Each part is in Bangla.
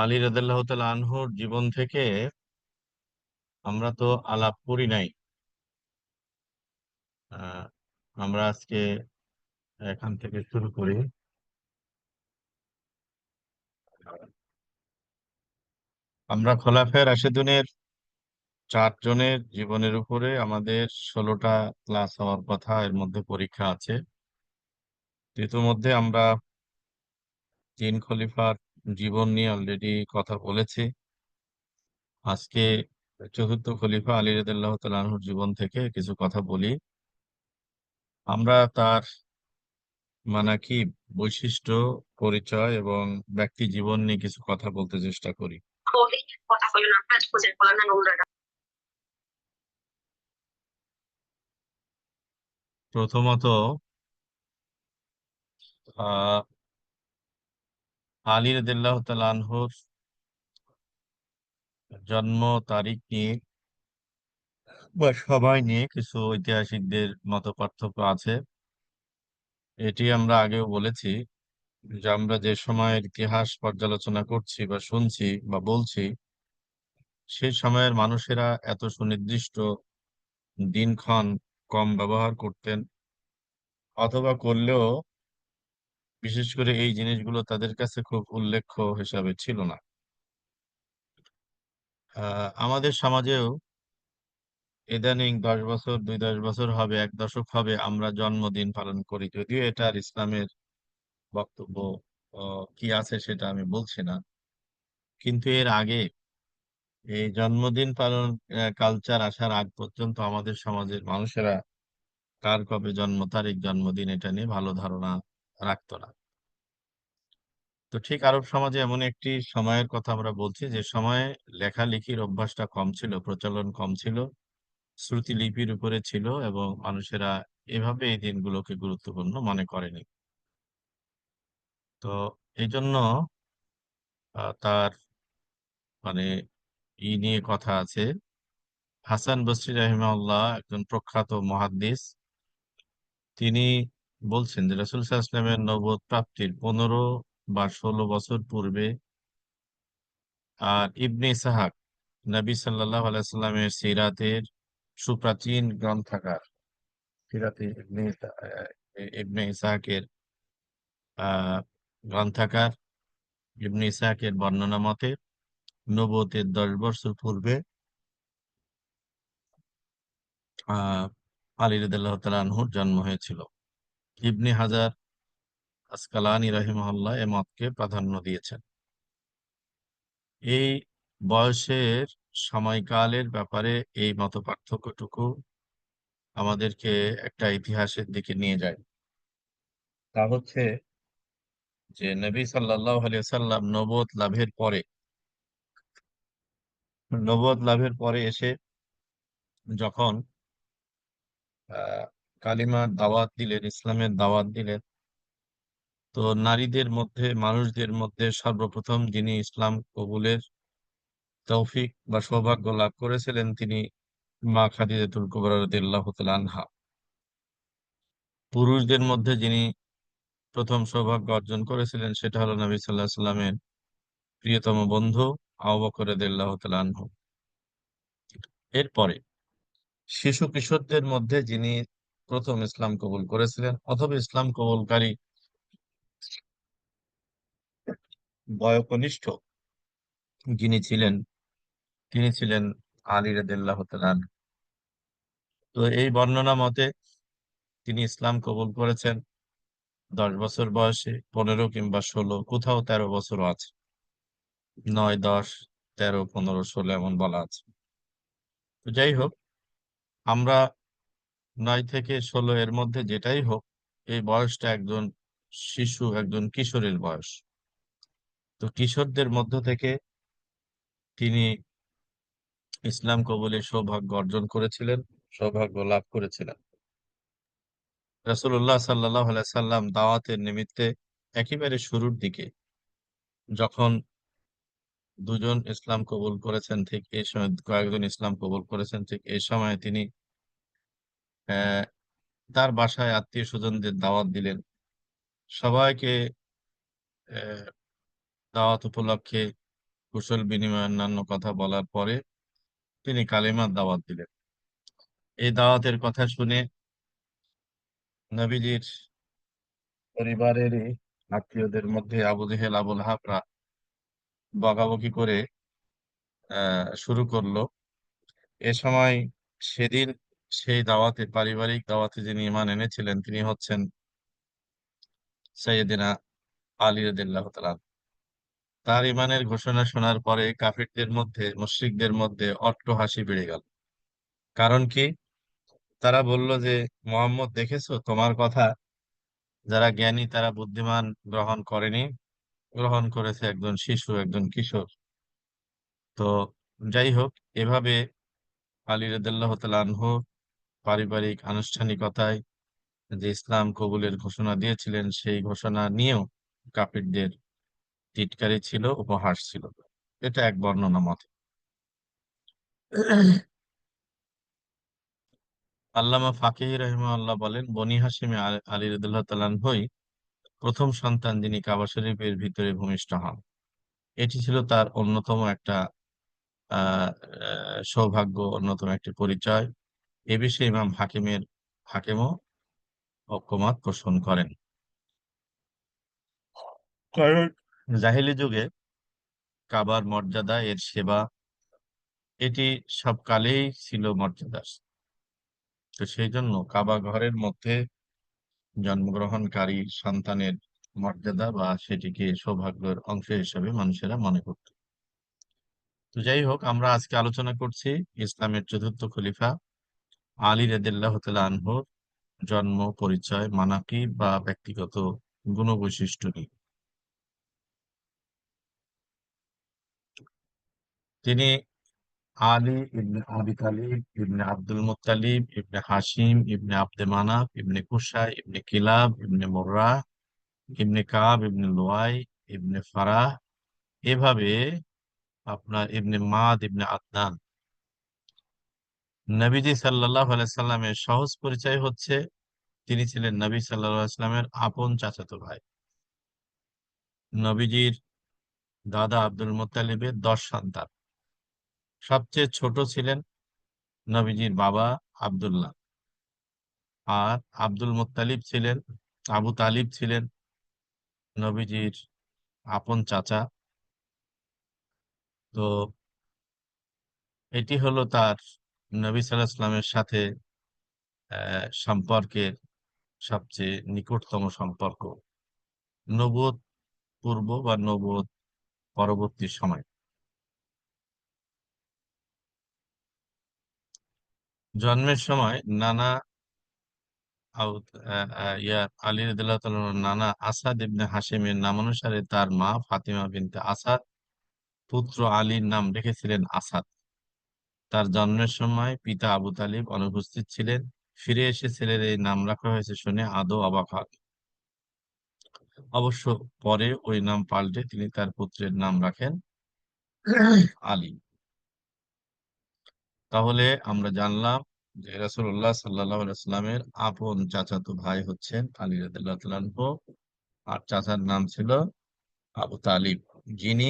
আলী রাদিয়াল্লাহু তাআলা আনহুর জীবন থেকে আমরা তো আলাপ করি নাই। আহ, আমরা আজকে এখান থেকে শুরু করি। আমরা খোলাফায়ে রাশেদিনের 4 জনের জীবনের উপরে আমাদের 16টা ক্লাস হওয়ার কথা, এর মধ্যে পরীক্ষা আছে। ইতিমধ্যে আমরা 3 খলিফার জীবন নিয়ে অলরেডি কথা বলেছি। আজকে চতুর্থ খলিফা আলী রাদিয়াল্লাহু তাআলা আনহুর জীবন থেকে কিছু কথা বলি। আমরা তার মানাকিব, বৈশিষ্ট্য, পরিচয় এবং ব্যক্তি জীবন নিয়ে কিছু কথা বলতে চেষ্টা করি। প্রথমত, আহ আলী রাদিয়াল্লাহু তাআলা আনহুর জন্ম তারিখ নিয়ে বা সময় নিয়ে কিছু ঐতিহাসিকদের মত পার্থক্য আছে। এটি আমরা আগেও বলেছি যে আমরা যে সময়ের ইতিহাস পর্যালোচনা করছি বা শুনছি বা বলছি, সেই সময়ের মানুষেরা এত সুনির্দিষ্ট দিনক্ষণ কম ব্যবহার করতেন, অথবা করলেও বিশেষ করে এই জিনিসগুলো তাদের কাছে খুব উল্লেখ্য হিসাবে ছিল না। আমাদের সমাজেও ইদানিং 10 বছর, 2-10 বছর হবে, 1 দশক হবে আমরা জন্মদিন পালন করি, যদিও এটা আর ইসলামের বক্তব্য কি আছে সেটা আমি বলছি না। কিন্তু এর আগে এই জন্মদিন পালন কালচার আসার আগ পর্যন্ত আমাদের সমাজের মানুষেরা কার কবে জন্ম তারিখ, জন্মদিন এটা নিয়ে ভালো ধারণা রাখতো না। তো ঠিক আরব সমাজে এমন একটি সময়ের কথা আমরা বলছি যে সময়ে লেখালেখির অভ্যাসটা কম ছিল, প্রচলন কম ছিল, শ্রুতিলিপির উপরে ছিল এবং মানুষেরা এভাবে এই দিনগুলোকে গুরুত্বপূর্ণ মনে করেনি। তো এই জন্য তার মানে নিয়ে কথা আছে। হাসান বসরি রাহিমাহুল্লাহ একজন প্রখ্যাত মুহাদ্দিস। তিনি বলছেন যে রাসূল সাল্লাল্লাহু আলাইহি ওয়াসাল্লামের নবুয়ত প্রাপ্তির 15 বা 16 বছর পূর্বে আর ইবনে ইসহাক নবী সাল্লাল্লাহু আলাইহি সাল্লামের সিরাতের সুপ্রাচীন গ্রন্থাগার, সিরাতে ইবনে ইসহাকের আহ গ্রন্থাগার, ইবনে ইসহাকের বর্ণনা মতে নবুয়তের 10 বছর পূর্বে আহ আলী রাদিয়াল্লাহু তাআলা আনহুর জন্ম হয়েছিল। ইবনে হাজার আসকালানী রাহিমাহুল্লাহ এ মতকে প্রাধান্য দিয়েছেন। এই বয়সের সময়কালের ব্যাপারে এই মত পার্থক্যটুকু আমাদেরকে একটা ইতিহাসের দিকে নিয়ে যায়। তা হচ্ছে যে নবী সাল্লাল্লাহু আলাইহি ওয়াসাল্লাম নবুয়ত লাভের পরে এসে যখন আহ কালিমার দাওয়াত দিলেন, ইসলামের দাওয়াত দিলেন, তো নারীদের মধ্যে, মানুষদের মধ্যে সর্বপ্রথম যিনি ইসলাম কবুলের তৌফিক বা সৌভাগ্য লাভ করেছিলেন তিনি মা খাদিজাতুল কুবরা রাদিয়াল্লাহু তাআলা আনহা। পুরুষদের মধ্যে যিনি প্রথম সৌভাগ্য অর্জন করেছিলেন সেটা হলো নবী সাল্লাল্লাহু আলাইহি সাল্লামের প্রিয়তম বন্ধু আবু বকর রাদিয়াল্লাহু তাআলা আনহু। এরপরে শিশু কিশোরদের মধ্যে যিনি প্রথম ইসলাম কবুল করেছিলেন অথবা ইসলাম কবুলকারী বয়োকনিষ্ঠ যিনি ছিলেন তিনি ছিলেন আলী রাদিয়াল্লাহু তাআলা আনহু। তো এই বর্ণনা মতে তিনি ইসলাম কবুল করেছেন 10 বছর বয়সে, 15 কিংবা 16, কোথাও 13 বছরও আছে, 9, 10, 13, 15, 16 এমন বলা আছে। তো যাই হোক, আমরা 9 থেকে 16 এর মধ্যে যেটাই হোক, এই বয়সটা একজন শিশু, একজন কিশোরের বয়স। তো কিশোরদের মধ্য থেকে তিনি ইসলাম কবুলের সৌভাগ্য অর্জন করেছিলেন, সৌভাগ্য লাভ করেছিলেন। রাসূলুল্লাহ সাল্লাল্লাহু আলাইহি সাল্লাম দাওয়াতের নিমিত্তে একেবারে শুরুর দিকে যখন দুজন ইসলাম কবুল করেছেন, ঠিক এই সময় কয়েকজন ইসলাম কবুল করেছেন, ঠিক এই সময় তিনি আহ, তার বাসায় আত্মীয় স্বজনদের দাওয়াত দিলেন। সবাইকে আহ, দাওয়াত উপলক্ষে কুশল বিনিময় অন্যান্য কথা বলার পরে তিনি কালিমার দাওয়াত দিলেন। এই দাওয়াতের কথা শুনে নবীজির পরিবারেরই আত্মীয়দের মধ্যে আবু জেহেল আবুল হাবরা বকাবকি করে শুরু করলো। এ সময় সেদিন সেই দাওয়াতে, পারিবারিক দাওয়াতে যিনি ঈমান এনেছিলেন তিনি হচ্ছেন সাইয়েদিনা আলী রাদিয়াল্লাহু তাআলা। তার ঈমানের ঘোষণা শোনার পরে কাফিরদের মধ্যে, মুশরিকদের মধ্যে অট্টহাসি বেড়ে গেল। কারণ কি? তারা বলল যে, মোহাম্মদ, দেখেছো তোমার কথা যারা জ্ঞানী তারা বুদ্ধিমান গ্রহণ করেনি, গ্রহণ করেছে একজন শিশু, একজন কিশোর। তো যাই হোক, এভাবে আলী রাদিয়াল্লাহু তাআলা আনহু পারিবারিক আনুষ্ঠানিকতায় যে ইসলাম কবুলের ঘোষণা দিয়েছিলেন সেই ঘোষণা নিয়েও কাফিরদের টিটকারি ছিল, উপহাস ছিল। এটা এক বর্ণনা মতে। আল্লামা ফাকিহি রাহিমাহুল্লাহ বলেন, বনি হাশিমে আলী রাদিয়াল্লাহু তাআলা আনহুই প্রথম সন্তান যিনি কাবা শরীফের ভিতরে ভূমিষ্ঠ হন। এটি ছিল তার অন্যতম একটা আহ সৌভাগ্য, অন্যতম একটি পরিচয়। এ বিষয়ে ইমাম হাকিমও ঐকমত পোষণ করেন। কারণ জাহেলি যুগে কাবার মর্যাদা, এর সেবা, এটি সব কালেই ছিল মর্যাদা। তো সেই জন্য কাবা ঘরের মধ্যে জন্মগ্রহণকারী সন্তানের মর্যাদা বা সেটিকে সৌভাগ্যের অংশ হিসেবে মানুষেরা মনে করত। তো যাই হোক, আমরা আজকে আলোচনা করছি ইসলামের চতুর্থ খলিফা আলী রাদিয়াল্লাহু তাআলা আনহুর জন্ম, পরিচয়, মানাকিব বা ব্যক্তিগত গুণবৈশিষ্ট্য নিয়ে। তিনি আলী ইবনে আবি তালিব ইবনে আব্দুল মুত্তালিব ইবনে হাশিম ইবনে আব্দে মানাফ ইবনে কুসাই ইবনে কিলাব ইবনে মুররা ইবনে কাব ইবনে লুয়াই ইবনে ফারাহ, এভাবে আপনার ইবনে মাদ ইবনে আদনান। নবীজি সাল্লাল্লাহু আলাইহি সাল্লামের সহজ পরিচয় হচ্ছে তিনি ছিলেন নবী সাল্লাল্লাহু আলাইহি সাল্লামের আপন চাচাতো ভাই। নবীজির দাদা আব্দুল মুত্তালিবের 10 সন্তান। সবচেয়ে ছোট ছিলেন নবীজির বাবা আব্দুল্লাহ। আর আব্দুল মুত্তালিব ছিলেন, আবু তালিব ছিলেন নবীজির আপন চাচা। তো এটি হলো তার নবী সাল্লাল্লাহু আলাইহি সাল্লামের সাথে সম্পর্কের সবচেয়ে নিকটতম সম্পর্ক, নবুয়ত পূর্ব বা নবুয়ত পরবর্তী সময়। জন্মের সময় নানা আলী রাদিয়াল্লাহু তাআলা আনহুর নানা আসাদ ইবনে হাশিমের নামানুসারে তার মা ফাতিমা বিনতে আসাদ পুত্র আলীর নাম রেখেছিলেন আসাদ। তার জন্মের সময় পিতা আবু তালিব অনুপস্থিত ছিলেন। ফিরে এসে ছেলের এই নাম রাখা হয়েছে শুনে আদৌ অবাক হন। অবশ্য পরে ওই নাম পাল্টে তিনি তার পুত্রের নাম রাখেন আলী। তাহলে আমরা জানলাম যে রাসূলুল্লাহ সাল্লাল্লাহু আলাইহি ওয়াসাল্লামের আপন চাচাতো ভাই হচ্ছেন আলী রাদিয়াল্লাহু তাআলা আনহু, আর চাচার নাম ছিল আবু তালিব, যিনি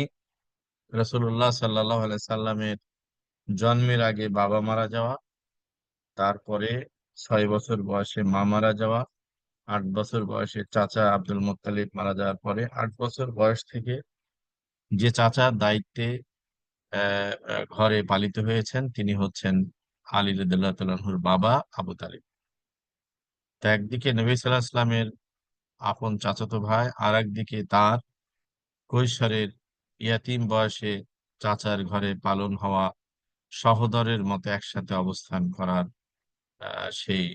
রাসূলুল্লাহ সাল্লাল্লাহু আলাইহি সাল্লামের জন্মের আগে বাবা মারা যাওয়া, তারপরে 6 বছর বয়সে মা মারা যাওয়া, 8 বছর বয়সে চাচা আব্দুল মুত্তালিব মারা যাওয়ার পরে 8 বছর বয়স থেকে যে চাচার দায়িত্বে ঘরে পালিত হয়েছেন তিনি হচ্ছেন আলী রাদিয়াল্লাহু তাআলা আনহুর বাবা আবু তালিব। তো একদিকে নবী সাল্লাল্লাহু আলাইহি সাল্লামের আপন চাচাতো ভাই, আর একদিকে তার কৈশোরের ইয়াতিম বয়সে চাচার ঘরে পালন হওয়া সহোদরের মতো একসাথে অবস্থান করার সেই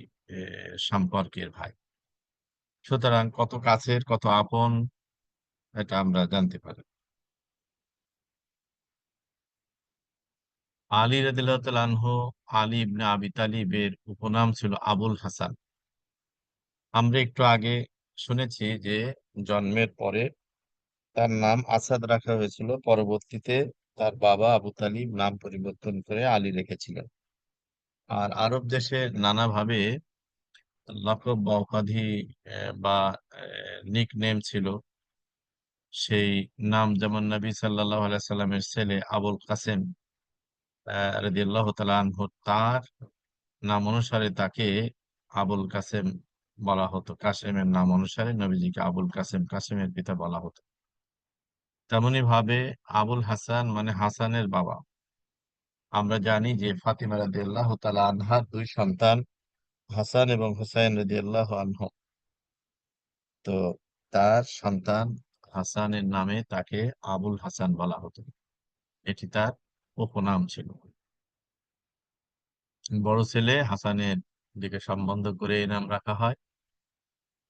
সম্পর্কের ভাই। সুতরাং কত কাছের, কত আপন, এটা আমরা জানতে পারি। আলী রাদিয়াল্লাহু তাআলা আনহু, আলী ইবনে আবি তালিবের উপনাম ছিল আবুল হাসান। আমরা একটু আগে শুনেছি যে জন্মের পরে তার নাম আসাদ রাখা হয়েছিল, পরবর্তীতে তার বাবা আবু তালিব নাম পরিবর্তন করে আলী রেখেছিলেন। আর আরব দেশে নানাভাবে লকব বা উপাধি বা নিক নেম ছিল। সেই নাম যেমন নবী সাল্লাল্লাহু আলাইহি সাল্লামের ছেলে আবুল কাসেম রাদিয়াল্লাহু তাআলা আনহু, তার নাম অনুসারে তাকে আবুল কাসেম বলা হতো। কাসেমের নাম অনুসারে নবীজিকে আবুল কাসেম, কাসেমের পিতা বলা হতো। তেমনি ভাবে আবুল হাসান মানে হাসানের বাবা। আমরা জানি যে ফাতিমা রাদিয়াল্লাহু তাআলা আনহার দুই সন্তান হাসান এবং হুসাইন রাদিয়াল্লাহু আনহু। তো তার সন্তান হাসানের নামে তাকে আবুল হাসান বলা হতো। এটি তার উপনাম ছিল। বড় ছেলে হাসানের দিকে সম্বন্ধ করে এই নাম রাখা হয়।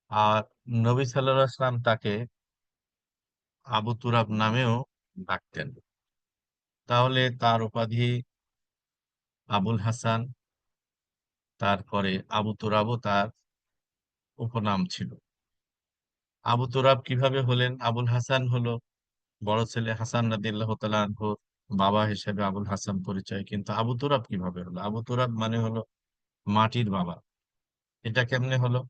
আর নবী সাল্লাল্লাহু আলাইহি ওয়াসাল্লাম তাকে আবু তুরাব নামেও ডাকতেন। তাহলে তার উপাধি আবুল হাসান, তারপরে আবু তুরাবও তার উপনাম ছিল। আবু তুরাব কিভাবে হলেন আবুল হাসান হলো? বড় ছেলে হাসান রাদিয়াল্লাহু তাআলা আনহুর বাবা হিসেবে আবুল হাসান পরিচয়, কিন্তু আবু তুরাব কিভাবে হলো? আবু তুরাব মানে হলো মাটির বাবা। এটা কেমনে হলো?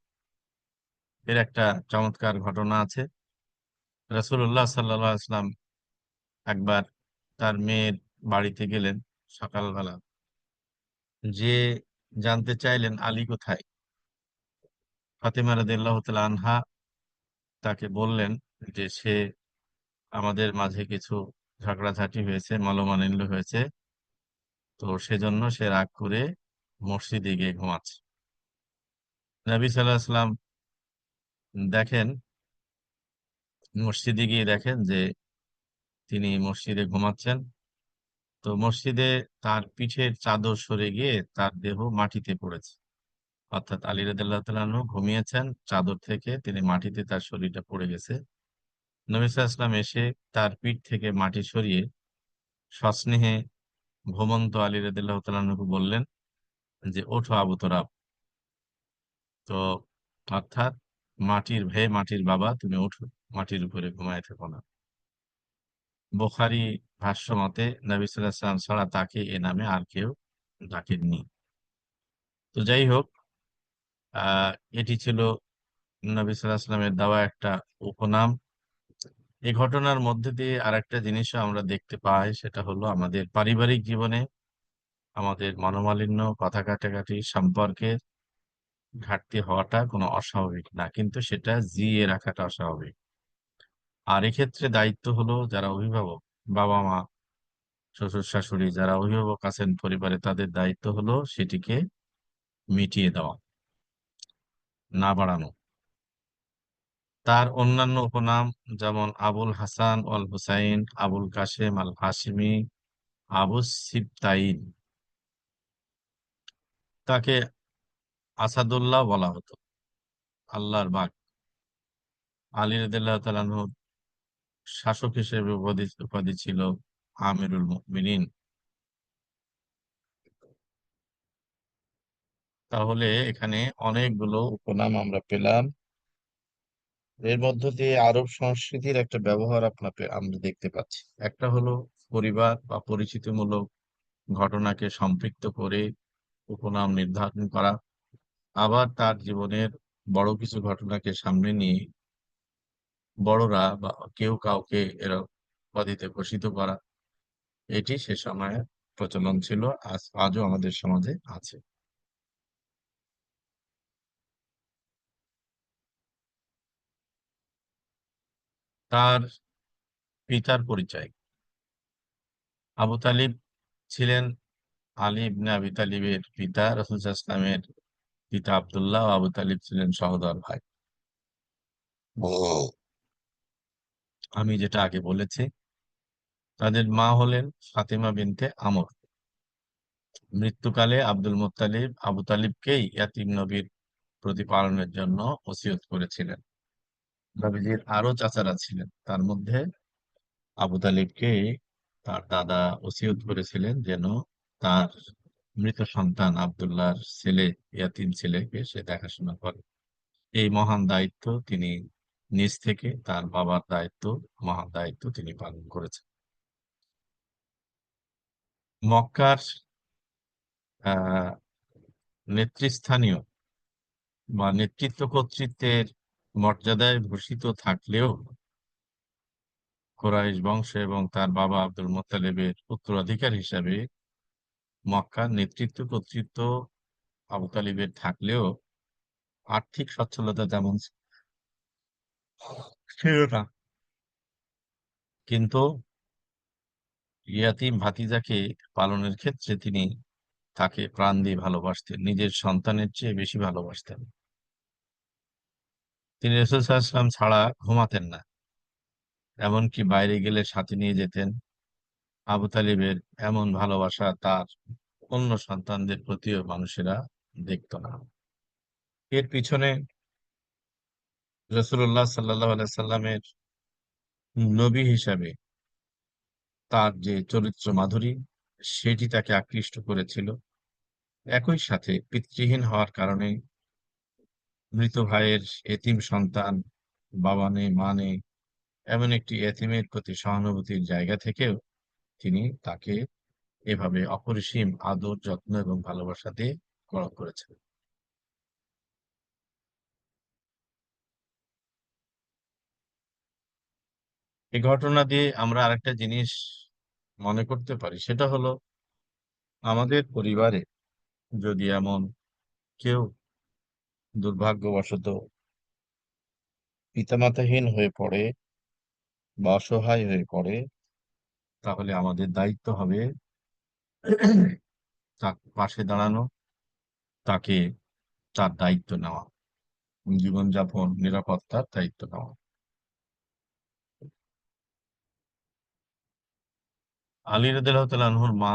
এর একটা চমৎকার ঘটনা আছে। রাসূলুল্লাহ সাল্লাল্লাহু আলাইহি ওয়াসাল্লাম একবার তার মেয়ের বাড়িতে গেলেন সকালবেলা। যেয়ে জানতে চাইলেন আলী কোথায়? ফাতেমা রাদিয়াল্লাহু তাআলা আনহা তাকে বললেন যে সে আমাদের মাঝে কিছু ঝগড়াঝাটি হয়েছে, মনোমালিন্য হয়েছে। তো সেজন্য সে রাগ করে মসজিদে গিয়ে ঘুমাচ্ছে। নবী সাল্লাল্লাহু আলাইহি ওয়াসাল্লাম দেখেন, মসজিদে গিয়ে দেখেন যে তিনি মসজিদে ঘুমাচ্ছেন। তো মসজিদে তার পিঠের চাদর সরে গিয়ে তার দেহ মাটিতে পড়েছে। অর্থাৎ আলী রাদিয়াল্লাহু তাআলা আনহু ঘুমিয়েছেন, চাদর থেকে তিনি মাটিতে তার শরীরটা পড়ে গেছে। নবী সাল্লাল্লাহু আলাইহি ওয়াসাল্লাম এসে তার পিঠ থেকে মাটি সরিয়ে সস্নেহে ঘুমন্ত আলী রাদিয়াল্লাহু তাআলা আনহুকে বললেন যে, "ওঠো আবু তুরাব।" তো অর্থাৎ মাটির বাবা তুমি ওঠো। মাটির উপরে ঘুমায়ে থেকো না। বুখারী ভাষ্য মতে নবী সাল্লাল্লাহু আলাইহি ওয়াসাল্লাম ছাড়া তাকে এ নামে আর কেউ ডাকেননি। তো যাই হোক, আ এটি ছিল নবী সাল্লাল্লাহু আলাইহি ওয়াসাল্লামের দেওয়া একটা উপনাম। এই ঘটনার মধ্যে দিয়ে আরেকটা জিনিসও আমরা দেখতে পাই, সেটা হলো আমাদের পারিবারিক জীবনে আমাদের মনোমালিন্য, কথা কাটাকাটি, সম্পর্কের ঘাটতি হওয়াটা কোনো অস্বাভাবিক না। কিন্তু সেটা জিইয়ে রাখাটা অস্বাভাবিক। আর এক্ষেত্রে দায়িত্ব হলো যারা অভিভাবক, বাবা-মা, শ্বশুর-শাশুড়ি যারা অভিভাবক আছেন পরিবারে, তাদের দায়িত্ব হলো সেটিকে মিটিয়ে দেওয়া, না বাড়ানো। তার অন্যান্য উপনাম যেমন আবুল হাসান ওয়াল হুসাইন, আবুল কাসেম আল হাশিমি, আবু সিবতাইন। তাকে আসাদুল্লাহ বলা হতো, আল্লাহর বাগ। আলী রাদিয়াল্লাহু তাআলা আনহুর শাসক হিসেবে উপাধি ছিল আমিরুল মুমিনিন। তাহলে এখানে অনেকগুলো উপনাম আমরা পেলাম। এর মধ্য দিয়ে আরব সংস্কৃতির একটা ব্যবহার আমরা দেখতে পাচ্ছি। একটা হলো পরিবার বা পরিচিতিমূলক ঘটনাকে সম্পৃক্ত করে উপনাম নির্ধারণ করা। আবার তার জীবনের বড় কিছু ঘটনাকে সামনে নিয়ে বড়রা বা কেউ কাউকে উপাধিতে ভূষিত করা। এটি সে সময়ে প্রচলন ছিল, আজও আমাদের সমাজে আছে। তার পিতার পরিচয়। আবু তালিব ছিলেন আলী ইবনে আবি তালিবের পিতা। রাসূল সাল্লাল্লাহু আলাইহি ওয়াসাল্লামের পিতা আব্দুল্লাহ ও আবু তালিব ছিলেন সহোদর ভাই। ও, আমি যেটা আগে বলেছি, তাদের মা হলেন ফাতেমা বিনতে আমর। মৃত্যুকালে আব্দুল মুত্তালিব আবু তালিবকেই ইয়াতীম নবীর প্রতিপালনের জন্য ওসিয়ত করেছিলেন। নবীজির আরো চাচারা ছিলেন, তার মধ্যে আবু তালিবকে তার দাদা ওসিয়ত করেছিলেন যেন তার মৃত সন্তান আব্দুল্লাহর ছেলে, ইয়াতীম ছেলেকে সে দেখাশোনা করে। এই মহান দায়িত্ব তিনি নিজ থেকে তার বাবার দায়িত্ব, মহান দায়িত্ব তিনি পালন করেছেন। মক্কার আহ নেতৃস্থানীয় বা নেতৃত্ব কর্তৃত্বের মর্যাদায় ভূষিত থাকলেও কুরাইশ বংশ এবং তার বাবা আব্দুল মুত্তালিবের উত্তরাধিকার হিসাবে মক্কার নেতৃত্ব কর্তৃত্ব আবু তালিবের থাকলেও আর্থিক সচ্ছলতা তেমন ছিল না। কিন্তু ইয়াতিম ভাতিজাকে পালনের ক্ষেত্রে তিনি তাকে প্রাণ দিয়ে ভালোবাসতেন, নিজের সন্তানের চেয়ে বেশি ভালোবাসতেন। তিনি রাসূল সাল্লাল্লাহু আলাইহি ওয়াসাল্লাম ছাড়া ঘুমাতেন না, এমনকি বাইরে গেলে সাথে নিয়ে যেতেন। আবু তালিবের এমন ভালোবাসা তার অন্য সন্তানদের প্রতিও মানুষেরা দেখত না। এর পিছনে রাসূলুল্লাহ সাল্লাল্লাহু আলাইহি সাল্লামের নবী হিসাবে তার যে চরিত্র মাধুরী, সেটি তাকে আকৃষ্ট করেছিল। একই সাথে পিতৃহীন হওয়ার কারণে মৃত ভাইয়ের এতিম সন্তান, বাবা নেই মা নেই, এমন একটি এতিমের প্রতি সহানুভূতির জায়গা থেকেও তিনি তাকে এভাবে অপরিসীম আদর, যত্ন এবং ভালোবাসা দিয়ে বড় করেছেন। এই ঘটনা দিয়ে আমরা আরেকটা জিনিস মনে করতে পারি, সেটা হলো আমাদের পরিবারে যদি এমন কেউ দুর্ভাগ্যবশত পিতামাতাহীন হয়ে পড়ে বা অসহায় হয়ে পড়ে, তাহলে আমাদের দায়িত্ব হবে তার পাশে দাঁড়ানো, তাকে তার দায়িত্ব নেওয়া, জীবনযাপন নিরাপত্তার দায়িত্ব নেওয়া। আলী রাদিয়াল্লাহু তাআলা আনহুর মা,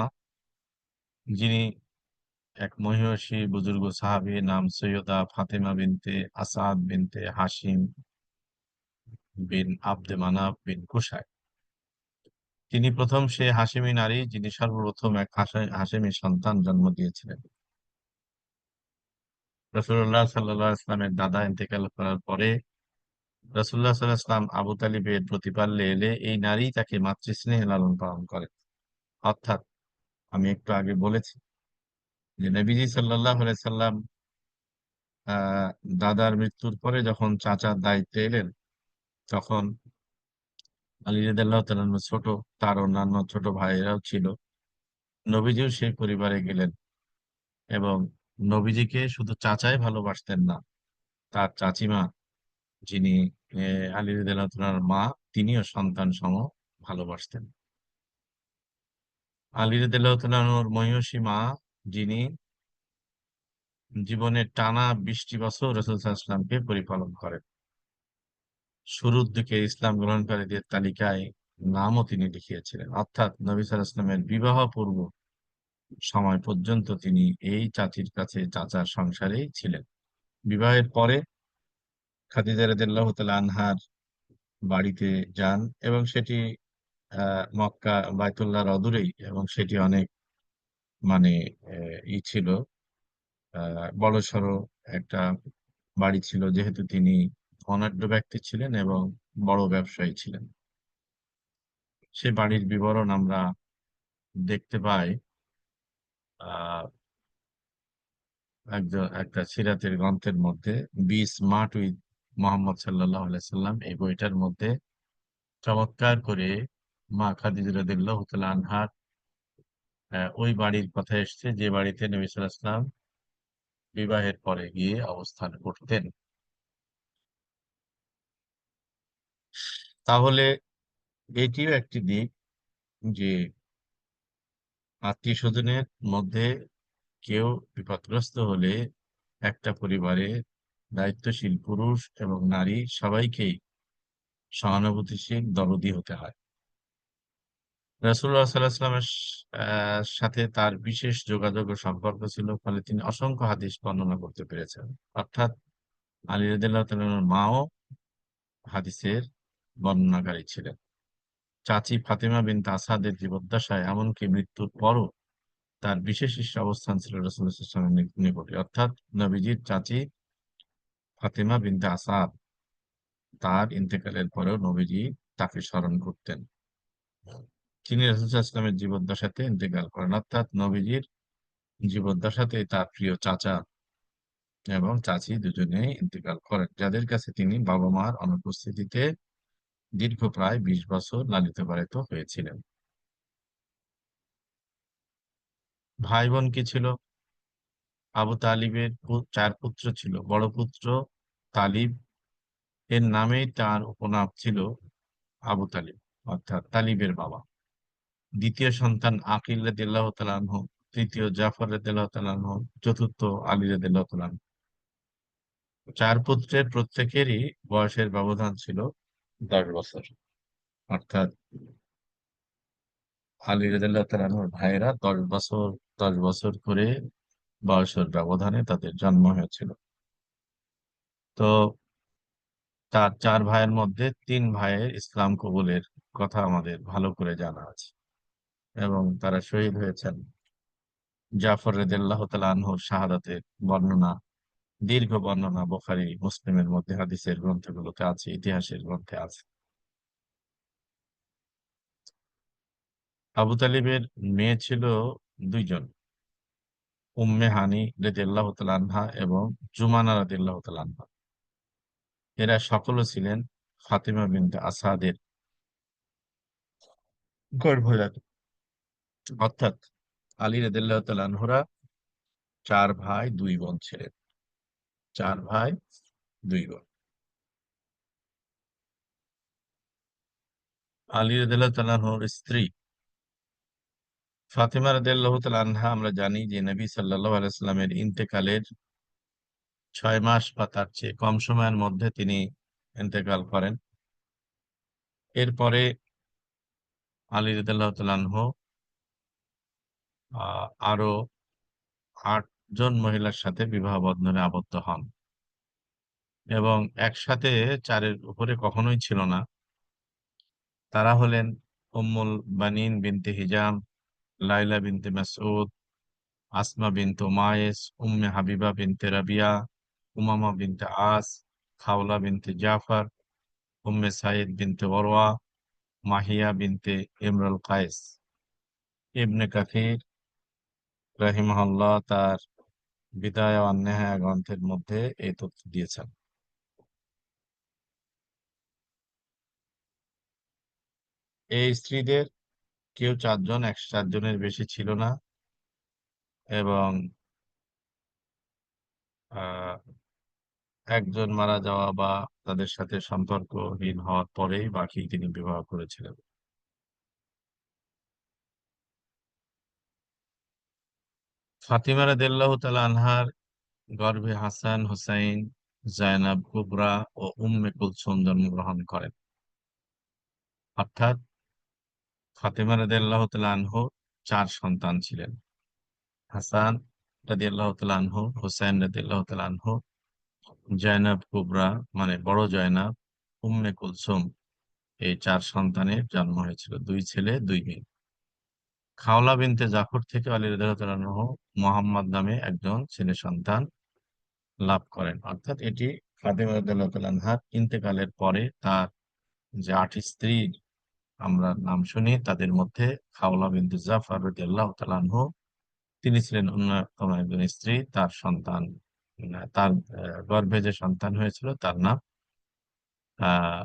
যিনি এক মহিয়সী বুজুর্গ সাহাবী, নাম সৈয়দা ফাতেমা বিনতে আসাদ বিনতে হাশিম বিন আব্দে মানাফ বিন কুসাই। তিনি প্রথম সে হাশেমি নারী যিনি সর্বপ্রথম এক হাশেমি সন্তান জন্ম দিয়েছিলেন। রাসূলুল্লাহ সাল্লাল্লাহু আলাইহি ওয়াসাল্লামের দাদা ইন্তেকাল করার পরে রাসূলুল্লাহ সাল্লাল্লাহু আলাইহি ওয়াসাল্লাম আবু তালিবের প্রতিপাল্যে এলে এই নারী তাকে মাতৃস্নেহে লালন পালন করেন। অর্থাৎ আমি একটু আগে বলেছি যে নবীজি সাল্লাল্লাহু আলাইহি সাল্লাম আহ দাদার মৃত্যুর পরে যখন চাচার দায়িত্বে এলেন, তখন আলী রাদিয়াল্লাহু তাআলা আনহু ছোট, তার অন্যান্য ছোট ভাইয়েরাও ছিল। নবীজিও সেই পরিবারে গেলেন এবং নবীজিকে শুধু চাচাই ভালোবাসতেন না, তার চাচিমা, যিনি আলী রাদিয়াল্লাহু তাআলার মা, তিনিও সন্তান সম ভালোবাসতেন। আলী রাদিয়াল্লাহু তাআলার মহিয়সী মা, যিনি জীবনের টানা 20টি বছর রাসূল সাল্লাল্লাহু আলাইহি ওয়াসাল্লামকে পরিপালন করেন। শুরুর দিকে ইসলাম গ্রহণকারীদের তালিকায় নামও তিনি লিখিয়েছিলেন। অর্থাৎ নবী সাল্লাল্লাহু আলাইহি ওয়াসাল্লামের বিবাহ পূর্ব সময় পর্যন্ত তিনি এই চাচির কাছে চাচার সংসারেই ছিলেন। বিবাহের পরে খাদিজা রাদিয়াল্লাহু তাআলা আনহার বাড়িতে যান এবং সেটি মক্কা বায়তুল্লাহর অদূরেই, এবং সেটি অনেক মানে ছিল, বড়সড় একটা বাড়ি ছিল, যেহেতু তিনি ধনাঢ্য ব্যক্তি ছিলেন এবং বড় ব্যবসায়ী ছিলেন। সে বাড়ির বিবরণ আমরা দেখতে পাই একটা সিরাতের গ্রন্থের মধ্যে, বি স্মার্ট উইথ মোহাম্মদ সাল্লাল্লাহু আলাইহি সাল্লাম, এই বইটার মধ্যে চমৎকার করে মা খাদিজা রাদিয়াল্লাহু তাআলা আনহার ওই বাড়ির কথা এসেছে যে বাড়িতে নবী সাল্লাল্লাহু আলাইহি ওয়াসাল্লাম বিবাহের পরে গিয়ে অবস্থান করতেন। তাহলে এটিও একটি দিক যে আত্মীয় স্বজনের মধ্যে কেউ বিপদগ্রস্ত হলে একটা পরিবারে দায়িত্বশীল পুরুষ এবং নারী সবাইকেই সহানুভূতিশীল, দরদী হতে হয়। রাসূলুল্লাহ সাল্লাল্লাহু আলাইহি ওয়াসাল্লামের সাথে তার বিশেষ যোগাযোগ ও সম্পর্ক ছিল, ফলে তিনি অসংখ্য হাদিস বর্ণনা করতে পেরেছেন। অর্থাৎ আলী রাদিয়াল্লাহু তাআলার মাও হাদিসের বর্ণনাকারী ছিলেন। চাচি ফাতেমা বিনতে আসাদের জীবদ্দশায়, এমনকি মৃত্যুর পরও তার বিশেষ অবস্থান ছিল রাসূলুল্লাহ সাল্লাল্লাহু আলাইহি ওয়াসাল্লামের নিকটে। অর্থাৎ নবীজির চাচি ফাতেমা বিনতে আসাদ, তার ইন্তেকালের পরেও নবীজি তাকে স্মরণ করতেন। তিনি রাসূল সাল্লাল্লাহু আলাইহি ওয়াসাল্লামের জীবদ্দশাতে ইন্তেকাল করেন। অর্থাৎ নবীজির জীবদ্দশাতে তার প্রিয় চাচা এবং চাচী দুজনেই ইন্তেকাল করেন, যাদের কাছে তিনি বাবা মার অনুপস্থিতিতে দীর্ঘ প্রায় 20 বছর লালিত পালিত হয়েছিলেন। ভাই বোন কি ছিল? আবু তালিবের 4 পুত্র ছিল। বড় পুত্র তালিব, এর নামেই তার উপনাম ছিল আবু তালিব, অর্থাৎ তালিবের বাবা। দ্বিতীয় সন্তান আকিল রাদিয়াল্লাহু তাআলা আনহু, তৃতীয় জাফর রাদিয়াল্লাহু তাআলা আনহু, চতুর্থ আলী রাদিয়াল্লাহু তাআলা আনহু। 4 পুত্রের প্রত্যেকেরই বয়সের ব্যবধান ছিল 10 বছর। অর্থাৎ আলী রাদিয়াল্লাহু তাআলা আনহুর ভাইয়েরা 10 বছর 10 বছর করে বয়সের ব্যবধানে তাদের জন্ম হয়েছিল। তো তার 4 ভাইয়ের মধ্যে 3 ভাইয়ের ইসলাম কবুলের কথা আমাদের ভালো করে জানা আছে এবং তারা শহীদ হয়েছেন। জাফর রাদিয়াল্লাহু তাআলা আনহুর শাহাদাতের বর্ণনা, দীর্ঘ বর্ণনা বুখারী মুসলিমের মধ্যে হাদিসের গ্রন্থগুলোতে আছে, ইতিহাসের গ্রন্থে আছে। আবু তালিবের মেয়ে ছিল 2 জন, উম্মে হানি রাদিয়াল্লাহু তাআলা আনহা এবং জুমানা রাদিয়াল্লাহু তাআলা আনহা। এরা সকলে ছিলেন ফাতিমা বিনতে আসাদের গর্ভজাত। অর্থাৎ আলী রাদিয়াল্লাহু তাআলা আনহুরা 4 ভাই 2 বোন ছিলেন। 4 ভাই 2 বোন। আলী রাদিয়াল্লাহু তাআলা আনহুর স্ত্রী ফাতিমা রাদিয়াল্লাহু তাআলা আনহা, আমরা জানি যে নবী সাল্লাল্লাহু আলাইহি সাল্লামের ইন্তেকালের 6 মাস বা তার চেয়ে কম সময়ের মধ্যে তিনি ইন্তেকাল করেন। এরপরে আলী রাদিয়াল্লাহু তাআলা আনহু আরো 8 জন মহিলার সাথে বিবাহ বন্ধনে আবদ্ধ হন এবং একসাথে 4-এর উপরে কখনোই ছিল না। তারা হলেন উম্মুল বানিন বিনতে হিজাম, লাইলা বিনতে মাসউদ, আসমা বিনতে উমাইস, উম্মে হাবিবা বিনতে রাবিয়া, উমামা বিনতে আস, খাওলা বিনতে জাফর, উম্মে সাইদ বিনতে ওরওয়া, মাহিয়া বিনতে ইমরুল কায়েস। ইবনে কাথির রাহিমাহুল্লাহ তার বিদায়া ওয়ান নেহায়া গ্রন্থের মধ্যে এই তথ্য দিয়েছেন। এই স্ত্রীদের কেউ 4 জন, 4 জনের বেশি ছিল না এবং আহ একজন মারা যাওয়া বা তাদের সাথে সম্পর্কহীন হওয়ার পরেই বাকি তিনি বিবাহ করেছিলেন। ফাতিমা রাদিয়াল্লাহু তাআলা আনহার গর্ভে হাসান, হুসাইন, জায়নাব কুবরা ও উম্মে কুলসুম জন্মগ্রহণ করেন। অর্থাৎ ফাতিমা রাদিয়াল্লাহু তাআলা আনহু 4 সন্তান ছিলেন। হাসান রাদিয়াল্লাহু তাআলা আনহু, হুসাইন রাদিয়াল্লাহু তাআলা আনহু, জায়নাব কুবরা মানে বড় জয়নাব, উম্মে কুলসুম, এই 4 সন্তানের জন্ম হয়েছিল, 2 ছেলে 2 মেয়ে। খাওলা বিনতে জাফর থেকে আলী রাদিয়াল্লাহু তাআলা আনহু মুহাম্মদ নামে একজন ছেলে সন্তান লাভ করেন। অর্থাৎ এটি ফাতিমা রাদিয়াল্লাহু তাআলা আনহার ইন্তেকালের পরে তার যে 8 স্ত্রীর আমরা নাম শুনি তাদের মধ্যে খাওলা বিনতে জাফর রাদিয়াল্লাহু তাআলা আনহু, তিনি ছিলেন অন্যতম একজন স্ত্রী। তার সন্তান, তার গর্ভে যে সন্তান হয়েছিল তার নাম আহ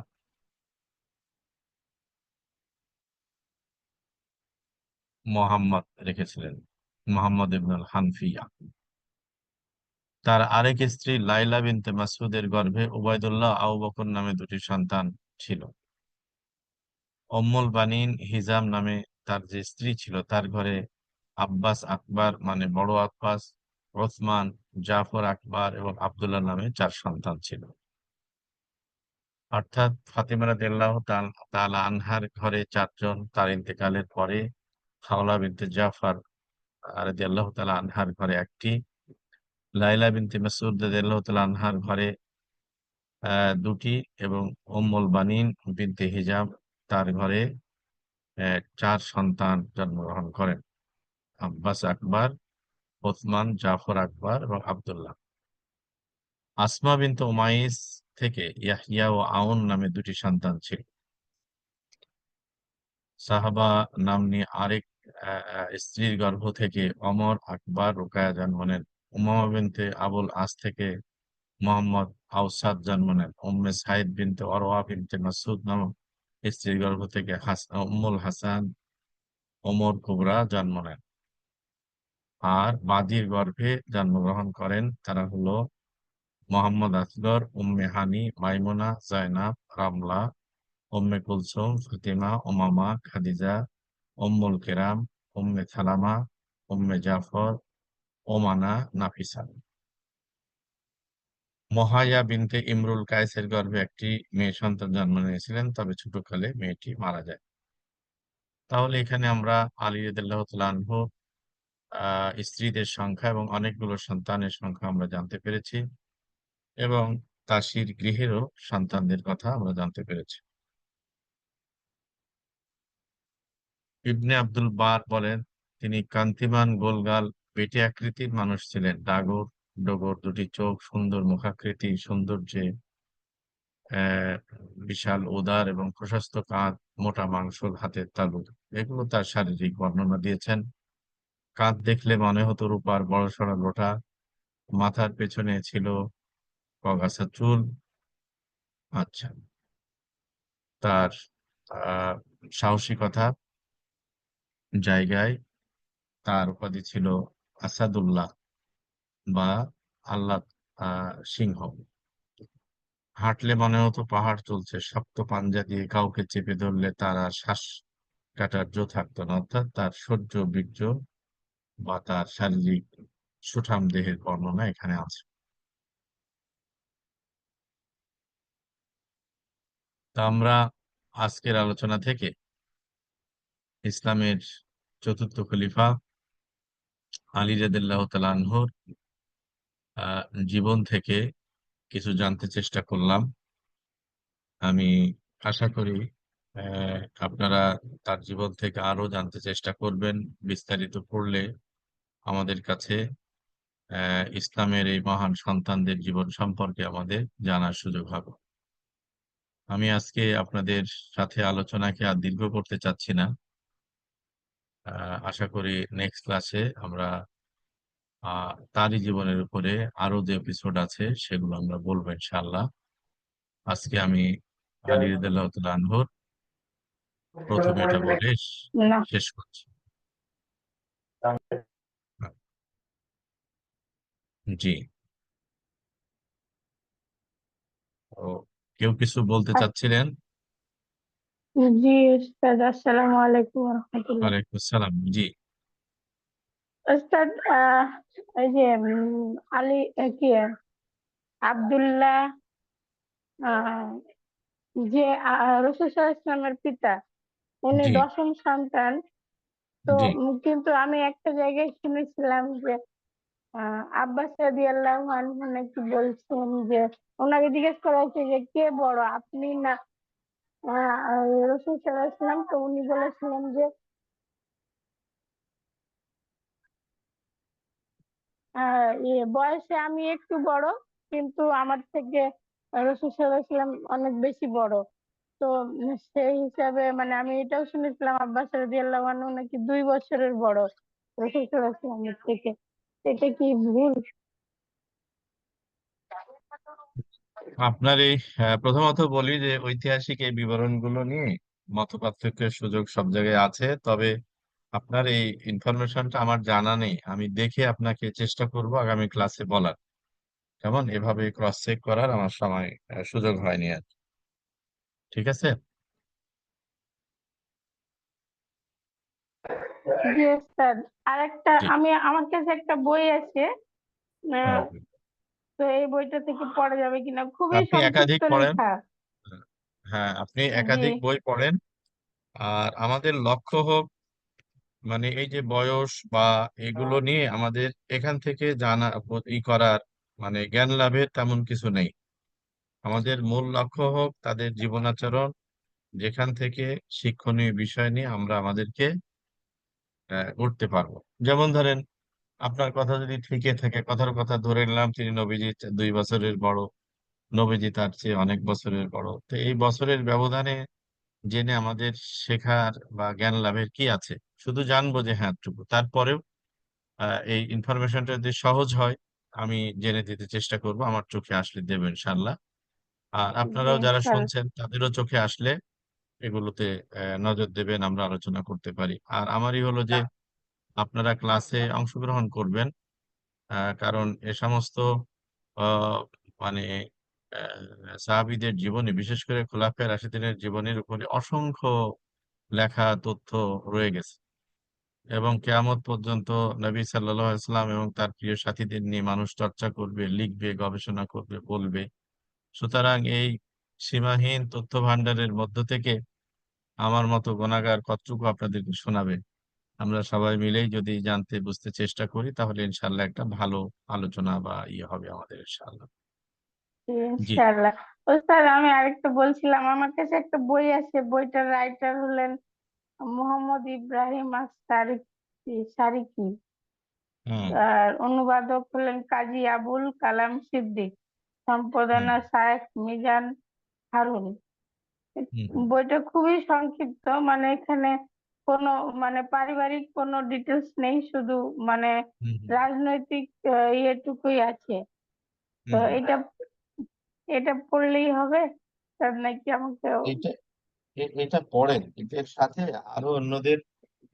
মোহাম্মদ রেখেছিলেন, মোহাম্মদ ইবনুল হানফিয়া। তার আরেক স্ত্রী লাইলা বিনতে মাসউদের গর্ভে উবাইদুল্লাহ, আবু বকর নামে 2টি সন্তান ছিল। উম্মুল বানিন হিজাম নামে তার যে স্ত্রী ছিল তার ঘরে আব্বাস আকবর মানে বড় আব্বাস, ওসমান, জাফর আকবর এবং আব্দুল্লাহ নামে 4 সন্তান ছিল। অর্থাৎ ফাতিমা রাদিয়াল্লাহু তাআলা আনহার ঘরে 4 জন, তার ইন্তেকালের পরে খাওলা বিনতে জাফর রাদিয়াল্লাহু তাআলা আনহার ঘরে একটি, লাইলা বিনতে মাসউদ রাদিয়াল্লাহু তাআলা আনহার ঘরে 2টি এবং উম্মুল বানিন বিনতে হিজাম তার ঘরে 4 সন্তান জন্মগ্রহণ করেন: আব্বাস আকবর, ওসমান, জাফর আকবর এবং আব্দুল্লাহ। আসমা বিনতে উমাইস থেকে ইয়াহইয়া ও আউন নামে 2টি সন্তান ছিল। সাহাবা নাম্নী আরেক স্ত্রীর গর্ভ থেকে অমর, আকবর, রোকায়া জন্ম নেন। উমামা বিনতে আবুল আস থেকে মোহাম্মদ আওসাদ জন্ম নেন। উম্মে সাইদ বিনতে অরওয়া বিনতে মাসউদ নামক স্ত্রীর গর্ভ থেকে উম্মুল হাসান ওমর কুবরা জন্ম নেন। আর বাদীর গর্ভে জন্মগ্রহণ করেন তারা হলো মোহাম্মদ আসগর, উম্মে হানি, মাইমুনা, জায়নাব, রামলা, উম্মে কুলসুম, ফাতিমা, উমামা, খাদিজা, উম্মুল কেরাম, উম্মে সালামা, উম্মে জাফর, ওমানা, নাফিসা। মহাইয়া বিনতে ইমরুল কায়েসের গর্ভে একটি মেয়ে সন্তান জন্ম নিয়েছিলেন, তবে ছোটকালে মেয়েটি মারা যায়। তাহলে এখানে আমরা আলী রাদিয়াল্লাহু তাআলা আনহু স্ত্রীদের সংখ্যা এবং অনেকগুলো সন্তানের সংখ্যা আমরা জানতে পেরেছি, এবং তাসির গৃহেরও সন্তানদের কথা আমরা জানতে পেরেছি। ইবনে আব্দুল বার বলেন, তিনি কান্তিমান গোলগাল পেটে আকৃতির মানুষ ছিলেন। ডাগর ডগর দুটি চোখ, সুন্দর মুখাকৃতি, সৌন্দর্যে আহ বিশাল উদার এবং প্রশস্ত কাঁধ, মোটা মাংসল হাতের তালু, এগুলো তার শারীরিক বর্ণনা দিয়েছেন। কাঁধ দেখলে মনে হতো রূপার বড়সড় লোটা। মাথার পেছনে ছিল পগাছা চুল। আচ্ছা, তার আহ সাহসিকতা জায়গায় তার উপাধি ছিল আসাদুল্লাহ বা আল্লাহ সিংহ। হাঁটলে মনে হতো পাহাড় চলছে। শক্ত পাঞ্জা দিয়ে কাউকে চেপে ধরলে তার আর শ্বাস কাটার জো থাকতো না। অর্থাৎ তার শৌর্য বীর্য বা তার শারীরিক সুঠাম দেহের বর্ণনা এখানে আছে। তা আমরা আজকের আলোচনা থেকে ইসলামের চতুর্থ খলিফা আলী রাদিয়াল্লাহু তাআলা আনহুর আহ, জীবন থেকে কিছু জানতে চেষ্টা করলাম। আমি আশা করি আপনারা তার জীবন থেকে আরো জানতে চেষ্টা করবেন। বিস্তারিত পড়লে আমাদের কাছে ইসলামের এই মহান সন্তানদের জীবন সম্পর্কে আমাদের জানার সুযোগ হবে। আমি আজকে আপনাদের সাথে আলোচনাকে আর দীর্ঘ করতে চাচ্ছি না। আশা করি নেক্সট ক্লাসে আমরা তারই জীবনের উপরে আরো যে এপিসোড আছে সেগুলো আমরা বলবো ইনশাআল্লাহ। আজকে আমি আলী রাদিয়াল্লাহু তাআলা আনহুর প্রথমে এটা বলে না, শেষ করছি। জি, তো কেউ কিছু বলতে চাচ্ছিলেন? জি উস্তাদ, আসসালামু আলাইকুম রহমতুল্লাহ। ওয়ালাইকুম আসসালাম। জি উস্তাদ, এই যে আলী কি আব্দুল্লাহ, আহ, যে রাসূল সাল্লাল্লাহু আলাইহি ওয়াসাল্লামের পিতা, উনি জি দশম সন্তান। তো জি কিন্তু আমি একটা জায়গায় শুনেছিলাম যে আব্বাস রাদিয়াল্লাহু আনহু নাকি বলছেন যে ওনাকে জিজ্ঞেস করা হয়েছে যে কে বড়, আপনি না রাসূল সাল্লাল্লাহু আলাইহি ওয়াসাল্লাম? তো উনি বলেছিলেন যে বয়সে আমি একটু বড়, কিন্তু আমার থেকে রাসূল সাল্লাল্লাহু আলাইহি ওয়াসাল্লাম অনেক বেশি বড়। তো সেই হিসাবে মানে আমি এটাও শুনেছিলাম আব্বাস রাদিয়াল্লাহু আনহু নাকি 2 বছরের বড় রাসূল সাল্লাল্লাহু আলাইহি ওয়াসাল্লামের থেকে। এটা কি ভুল? আপনার এই প্রথমত বলি যে ঐতিহাসিক এই বিবরণগুলো নিয়ে মতপার্থক্যের সুযোগ সব জায়গায় আছে, তবে আপনার এই ইনফরমেশনটা আমার জানা নেই। আমি দেখে আপনাকে চেষ্টা করব আগামী ক্লাসে বলার। কেমন, এভাবে ক্রস চেক করার আমার সময় সুযোগ হয়নি আর কি। ঠিক আছে। জি স্যার। আরেকটা, জি আমার কাছে একটা বই আছে, আহ, হ্যাঁ, তো এই বইটা থেকে পড়া যাবে কিনা? খুবই আপনি একাধিক সংক্ষিপ্ত পড়েন। লেখা। হ্যাঁ, আপনি জি একাধিক বই পড়েন। আর আমাদের লক্ষ্য হোক, মানে এই যে বয়স বা এগুলো নিয়ে আমাদের এখান থেকে জানা করার, মানে জ্ঞান লাভের তেমন কিছু নেই। আমাদের মূল লক্ষ্য হোক তাদের জীবনাচরণ, যেখান থেকে শিক্ষণীয় বিষয় নিয়ে আমরা আমাদেরকে উঠতে পারবো। যেমন ধরেন, আপনার কথা যদি ঠিকই থাকে, কথার কথা ধরে নিলাম তিনি নবীজি 2 বছরের বড়, নবীজি তার চেয়ে অনেক বছরের বড়। তো এই বছরের ব্যবধানে জেনে আমাদের শেখার বা জ্ঞান লাভের কি আছে? শুধু জানবো যে হ্যাঁ এতটুকু। তারপরেও এই ইনফরমেশনটা যদি সহজ হয় আমি জেনে দিতে চেষ্টা করব, আমার চোখে আসলে দেবেন ইনশাল্লাহ। আর জি আপনারাও যারা ইনশাল্লাহ। শুনছেন তাদেরও চোখে আসলে এগুলোতে নজর দেবেন, আমরা আলোচনা করতে পারি। আর আমারই হলো যে আপনারা ক্লাসে অংশগ্রহণ করবেন, কারণ এ সমস্ত আহ, মানে সাহাবীদের জীবনী, বিশেষ করে খোলাফায়ে রাশিদিনের জীবনের উপরে অসংখ্য লেখা তথ্য রয়ে গেছে, এবং কেয়ামত পর্যন্ত নবী সাল্লাল্লাহু আলাইহি ওয়াসাল্লাম এবং তার প্রিয় সাথীদের নিয়ে মানুষ চর্চা করবে, লিখবে, গবেষণা করবে, বলবে। সুতরাং এই সীমাহীন তথ্য ভান্ডারের মধ্য থেকে আমার মতো গণাগার কতটুকু আপনাদেরকে শোনাবে, আমরা সবাই মিলেই যদি জানতে বুঝতে চেষ্টা করি, তাহলে ইনশাল্লাহ একটা ভালো আলোচনা বা ইয়ে হবে আমাদের, ইনশাল্লাহ। জি। ইনশাআল্লাহ। ও স্যার, আমি আরেকটা বলছিলাম, আমার কাছে একটা বই আছে, বইটার রাইটার হলেন মোহাম্মদ ইব্রাহিম সারিকি, হুম। আর অনুবাদক হলেন কাজী আবুল কালাম সিদ্দিক, হুম। সম্পাদনা শায়েখ মিজান হারুন। হুম। হুম। বইটা খুবই সংক্ষিপ্ত, মানে এখানে কোনো মানে পারিবারিক কোনো ডিটেলস নেই, শুধু মানে হুম। হুম। রাজনৈতিক ইয়েটুকুই আছে। তো হুম। এটা এটা পড়লেই হবে তার নাকি আমাকে? এটা এটা পড়েন, এটার সাথে আরো অন্যদের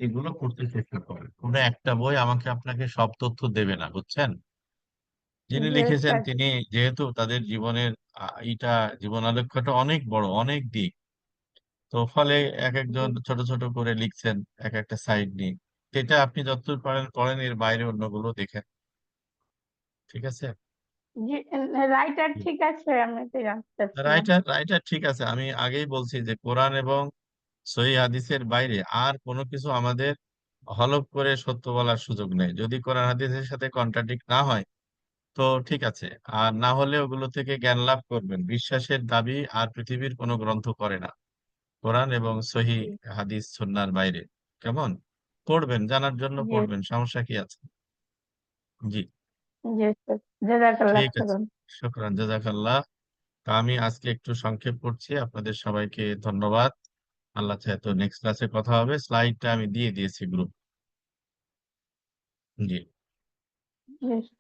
এগুলো করতে চেষ্টা করেন। কোনো একটা বই আমাকে আপনাকে সব তথ্য দেবে না, বুঝছেন? যিনি যে লিখেছেন স্যার, তিনি যেহেতু তাদের জীবনের ইটা জীবনালেখ্যটা অনেক বড়, অনেক দিক, তো ফলে এক একজন ছোট ছোট করে লিখছেন এক একটা সাইড নিয়ে। সেটা আপনি যতদূর পারেন পড়েন, এর বাইরে অন্যগুলো দেখেন। ঠিক আছে? রাইটার ঠিক আছে, আমি তো জানতে চাচ্ছিলাম। রাইটার রাইটার ঠিক আছে, আমি আগেই বলছি যে কোরআন এবং সহিহ হাদিসের বাইরে আর কোনো কিছু আমাদের হলফ করে সত্য বলার সুযোগ নেই। যদি কোরআন হাদিসের সাথে কন্ট্রাডিক্ট না হয় তো ঠিক আছে, আর না হলে ওগুলো থেকে জ্ঞান লাভ করবেন। বিশ্বাসের দাবি আর পৃথিবীর কোনো গ্রন্থ করে না, কোরআন এবং সহিহ হাদিস সুন্নাহর বাইরে। কেমন? পড়বেন, জানার জন্য জি পড়বেন, সমস্যা কি আছে? জি। জি স্যার, জাযাকাল্লাহ ঠিক আছে, খাইরান। শুকরান, জাযাকাল্লাহ। তা আমি আজকে একটু সংক্ষেপ করছি, আপনাদের সবাইকে ধন্যবাদ। আল্লাহ চাহে তো নেক্সট ক্লাসে কথা হবে। স্লাইডটা আমি দিয়ে দিয়েছি গ্রুপ। জি। জি।